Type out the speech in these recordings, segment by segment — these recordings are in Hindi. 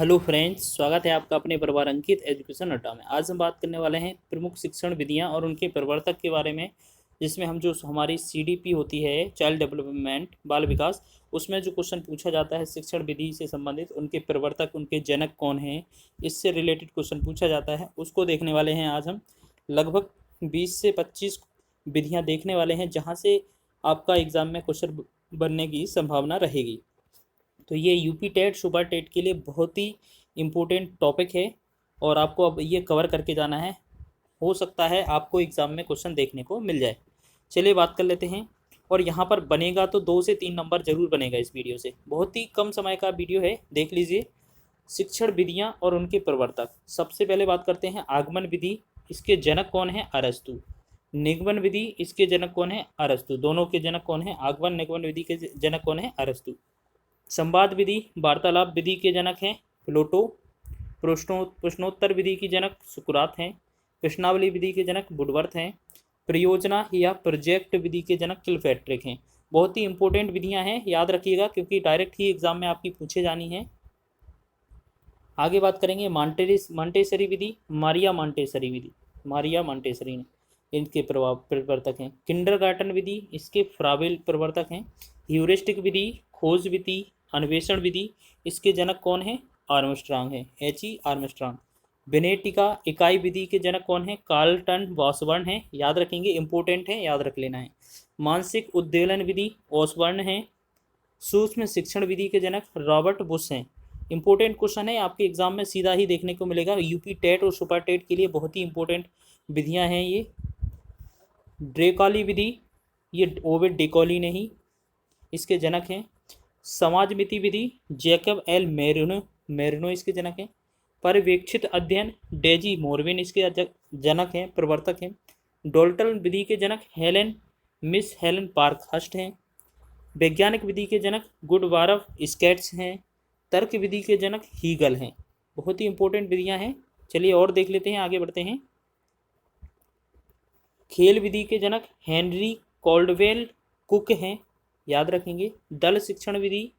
हेलो फ्रेंड्स, स्वागत है आपका अपने परिवार अंकित एजुकेशन अड्डा में। आज हम बात करने वाले हैं प्रमुख शिक्षण विधियां और उनके प्रवर्तक के बारे में, जिसमें हम जो हमारी सीडीपी होती है, चाइल्ड डेवलपमेंट बाल विकास, उसमें जो क्वेश्चन पूछा जाता है शिक्षण विधि से संबंधित, उनके प्रवर्तक, उनके जनक कौन हैं, इससे रिलेटेड क्वेश्चन पूछा जाता है, उसको देखने वाले हैं। आज हम लगभग 20 से 25 विधियाँ देखने वाले हैं, जहाँ से आपका एग्ज़ाम में क्वेश्चन बनने की संभावना रहेगी। तो ये यूपी टेट सुपर टेट के लिए बहुत ही इम्पोर्टेंट टॉपिक है और आपको अब ये कवर करके जाना है। हो सकता है आपको एग्ज़ाम में क्वेश्चन देखने को मिल जाए। चलिए बात कर लेते हैं। और यहाँ पर बनेगा तो 2 से 3 नंबर ज़रूर बनेगा इस वीडियो से। बहुत ही कम समय का वीडियो है, देख लीजिए। शिक्षण विधियाँ और उनके प्रवर्तक। सबसे पहले बात करते हैं आगमन विधि। इसके जनक कौन है? अरस्तु। निगमन विधि, इसके जनक कौन है? अरस्तु। दोनों के जनक कौन है? आगमन निगमन विधि के जनक कौन है? अरस्तु। संवाद विधि, वार्तालाप विधि के जनक हैं प्लेटो। प्रश्नोत्तर विधि की जनक सुकरात हैं। प्रश्नावली विधि के जनक वुडवर्थ हैं। परियोजना या प्रोजेक्ट विधि के जनक किलपैट्रिक हैं। बहुत ही इंपॉर्टेंट विधियां हैं, याद रखिएगा, क्योंकि डायरेक्ट ही एग्जाम में आपकी पूछे जानी है। आगे बात करेंगे मांटेसरी विधि, मारिया मांटेसरी विधि, मारिया मांटेसरी ने इनके प्रवर्तक हैं। किंडरगार्टन विधि, इसके फ्राबेल प्रवर्तक हैं। ह्यूरिस्टिक विधि, खोज विधि, अन्वेषण विधि, इसके जनक कौन है? आर्मस्ट्रांग है, H.E. आर्मस्ट्रांग। बेनेटिका इकाई विधि के जनक कौन है? कार्लटन वॉसबर्न है, याद रखेंगे, इंपोर्टेंट है, याद रख लेना है। मानसिक उद्वेलन विधि ओसबर्न है। सूक्ष्म शिक्षण विधि के जनक रॉबर्ट बुश हैं। इंपॉर्टेंट क्वेश्चन है, आपके एग्जाम में सीधा ही देखने को मिलेगा। यूपी टेट और सुपर टेट के लिए बहुत ही इंपॉर्टेंट विधियां हैं ये। ड्रेकॉली विधि, ये ओविड डेकॉली नहीं, इसके जनक हैं। समाजमिति विधि, जैकब एल मेरिनो इसके जनक हैं। पर्यवेक्षित अध्ययन, डेजी मोरविन इसके जनक हैं, प्रवर्तक हैं। डोल्टन विधि के जनक मिस हेलन पार्क हस्ट हैं। वैज्ञानिक विधि के जनक गुडवारफ स्केट्स हैं। तर्क विधि के जनक हीगल हैं। बहुत ही इंपॉर्टेंट विधियां हैं। चलिए और देख लेते हैं, आगे बढ़ते हैं। खेल विधि के जनक हेनरी कॉल्डवेल कुक हैं, याद रखेंगे। दल शिक्षण विधि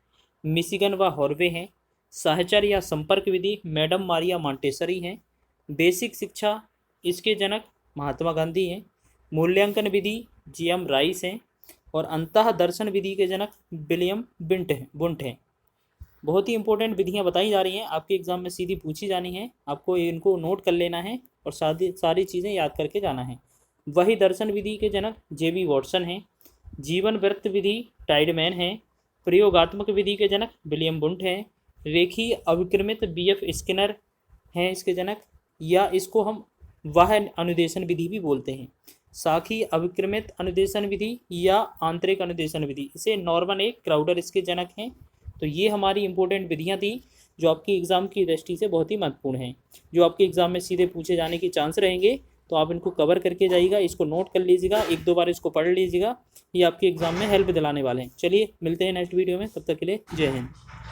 मिशिगन व हॉर्वे हैं। साहचर्य या संपर्क विधि मैडम मारिया मांटेसरी हैं। बेसिक शिक्षा, इसके जनक महात्मा गांधी हैं। मूल्यांकन विधि GM राइस हैं। और अंतः दर्शन विधि के जनक विलियम बुंट हैं। बहुत ही इंपॉर्टेंट विधियां बताई जा रही हैं, आपके एग्जाम में सीधी पूछी जानी है। आपको इनको नोट कर लेना है और सारी चीज़ें याद करके जाना है। वही दर्शन विधि के जनक JB वॉटसन हैं। जीवन वृत्त विधि टाइडमैन है। प्रयोगात्मक विधि के जनक विलियम बुंट हैं। रेखीय अविक्रमित BF स्किनर हैं इसके जनक, या इसको हम वाह अनुदेशन विधि भी बोलते हैं। साखी अविक्रमित अनुदेशन विधि या आंतरिक अनुदेशन विधि, इसे नॉर्मन ए क्राउडर इसके जनक हैं। तो ये हमारी इंपॉर्टेंट विधियां थी जो आपकी एग्ज़ाम की दृष्टि से बहुत ही महत्वपूर्ण हैं, जो आपके एग्ज़ाम में सीधे पूछे जाने के चांस रहेंगे। तो आप इनको कवर करके जाइएगा, इसको नोट कर लीजिएगा, 1-2 बार इसको पढ़ लीजिएगा। ये आपके एग्ज़ाम में हेल्प दिलाने वाले हैं। चलिए मिलते हैं नेक्स्ट वीडियो में, तब तक के लिए जय हिंद।